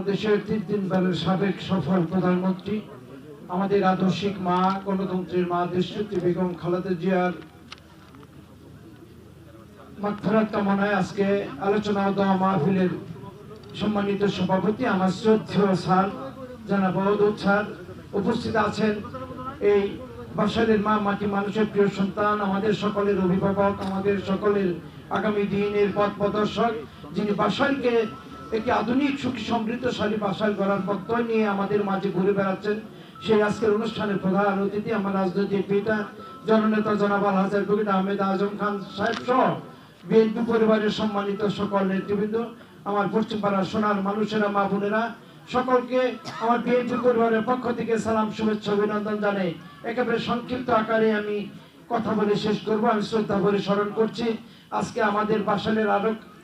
দেশের 3 বারের সাবেক সফল প্রধানমন্ত্রী, আমাদের আদর্শিক মা, গণতন্ত্রের মা দেশনেত্রী বেগম খালেদা জিয়ার মাগফিরাত কামনায় আজকে আলোচনা ও দোয়া মাহফিলের সম্মানিত সভাপতি আমার শ্রদ্ধেয় স্যার জনাব অদূত স্যার উপস্থিত আছেন। এই বাসাইলের মা মাটি মানুষের প্রিয় সন্তান, আমাদের সকলের অভিভাবক, আমাদের সকলের আগামী দিনের পথ প্রদর্শক, যিনি বাসাইলকে একটি আধুনিক সুখী সমৃদ্ধশালী বাসাইল গড়ার প্রত্যয় নিয়ে আমাদের মাঝে ঘুরে বেড়াচ্ছেন, সেই আজকের অনুষ্ঠানের প্রধান অতিথি আমার রাজনৈতিক পিতা জননেতা জনাব আলহাজ অ্যাডভোকেট আহমেদ আজম খান সাহেব সহ বিএনপি পরিবারের সম্মানিত সকল নেতৃবৃন্দ, আমার পশ্চিমপাড়ার সোনার মানুষেরা, মা বোনেরা, সকলকে আমার বিএনপি পরিবারের পক্ষ থেকে সালাম, শুভেচ্ছা, অভিনন্দন জানাই। একেবারে সংক্ষিপ্ত আকারে আমি কথা বলে শেষ করবো। আমি শ্রদ্ধা ভরে স্মরণ করছি আজকে আমাদের বাসাইলের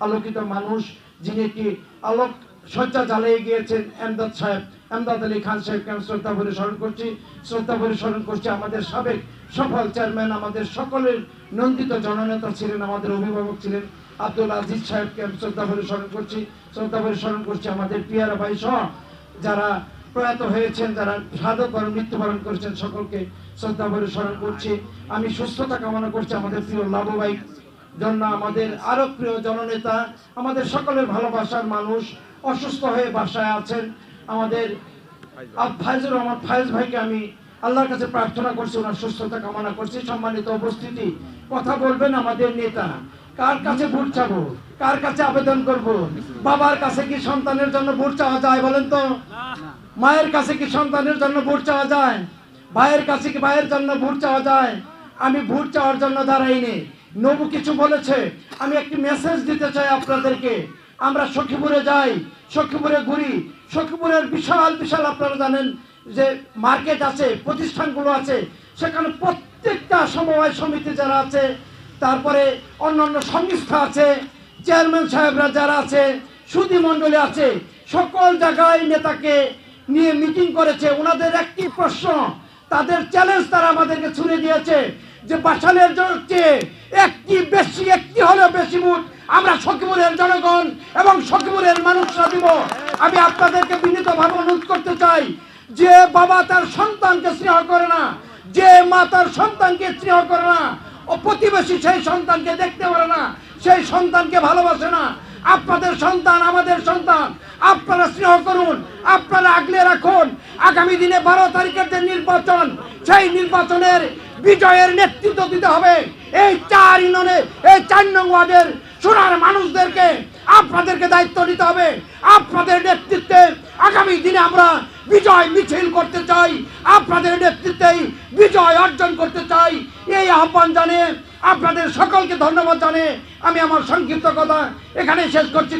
আলোকিত মানুষ, যিনি একটি আলোক সজ্জা জ্বালিয়ে গিয়েছেন, এমদাদ সাহেব, এমদাদ আলী খান সাহেবকে আমি শ্রদ্ধা ভরে স্মরণ করছি। শ্রদ্ধা ভরে স্মরণ করছি আমাদের সাবেক সফল চেয়ারম্যান, আমাদের সকলের নন্দিত জননেতা ছিলেন, আমাদের অভিভাবক ছিলেন আব্দুল আজিজ সাহেবকে আমি শ্রদ্ধা ভরে স্মরণ করছি। শ্রদ্ধা ভরে স্মরণ করছি আমাদের পিয়ারা ভাই সহ যারা প্রয়াত হয়েছেন, যারা শাহাদাত মৃত্যুবরণ করেছেন, সকলকে শ্রদ্ধা ভরে স্মরণ করছি। আমি সুস্থতা কামনা করছি আমাদের প্রিয় লাবু ভাই জন্য, আমাদের আরো প্রিয় জননেতা, আমাদের সকলের ভালোবাসার মানুষ, অসুস্থ হয়ে বাসায় আছেন আমাদের ফাইজুর রহমান ফাইজ ভাইকে আমি আল্লাহর কাছে প্রার্থনা করছি, ওনার সুস্থতা কামনা করছি। সম্মানিত উপস্থিতি, কথা বলবেন আমাদের নেতা, কার কাছে ভোট চাবো, কার কাছে আবেদন করব? বাবার কাছে কি সন্তানের জন্য ভোট চাওয়া যায় বলেন তো? মায়ের কাছে কি সন্তানের জন্য ভোট চাওয়া যায়? ভাইয়ের কাছে কি ভাইয়ের জন্য ভোট চাওয়া যায়? আমি ভোট চাওয়ার জন্য দাঁড়াইনি। নবু কিছু বলেছে, আমি একটি মেসেজ দিতে চাই আপনাদেরকে। আমরা সখীপুরে যাই, সখীপুরে ঘুরি, সখীপুরের বিশাল বিশাল আপনারা জানেন যে মার্কেট আছে, প্রতিষ্ঠানগুলো আছে, সেখানে প্রত্যেকটা সমবায় সমিতি যারা আছে, তারপরে অন্যান্য সংস্থা আছে, চেয়ারম্যান সাহেবরা যারা আছে, সুধী মণ্ডলী আছে, সকল জায়গায় নেতাকে নিয়ে মিটিং করেছে। ওনাদের একটি প্রশ্ন, তাদের চ্যালেঞ্জ তারা আমাদেরকে ছুড়ে দিয়েছে যে বাসাইলের চেয়ে একটি হলেও বেশি ভোট আমরা সখীপুরের জনগণ এবং সখীপুরের মানুষরা দিব। আমি আপনাদেরকে বিনীতভাবে অনুরোধ করতে চাই, যে বাবা তার সন্তানকে স্নেহ করে না, যে মা তার সন্তানকে স্নেহ করে না, ও প্রতিবেশী সেই সন্তানকে দেখতে পারে না, সেই সন্তানকে ভালোবাসে না। আপনাদের সন্তান আমাদের সন্তান, আপনারা স্নেহ করুন, আপনারা আগলে রাখুন। আগামী দিনে 12 তারিখের যে নির্বাচন, সেই নির্বাচনের বিজয়ের নেতৃত্ব দিতে হবে এই 4 ইউনিয়নে, এই 4 নং ওয়ার্ডের সোনার মানুষদেরকে আপনাদেরকে দায়িত্ব নিতে হবে। আপনাদের নেতৃত্বে আগামী দিনে আমরা বিজয় মিছিল করতে চাই, আপনাদের নেতৃত্বেই বিজয় অর্জন করতে চাই। এই আহ্বান জানিয়ে আপনাদের সকলকে ধন্যবাদ জানিয়ে আমি আমার সংক্ষিপ্ত কথা এখানে শেষ করছি।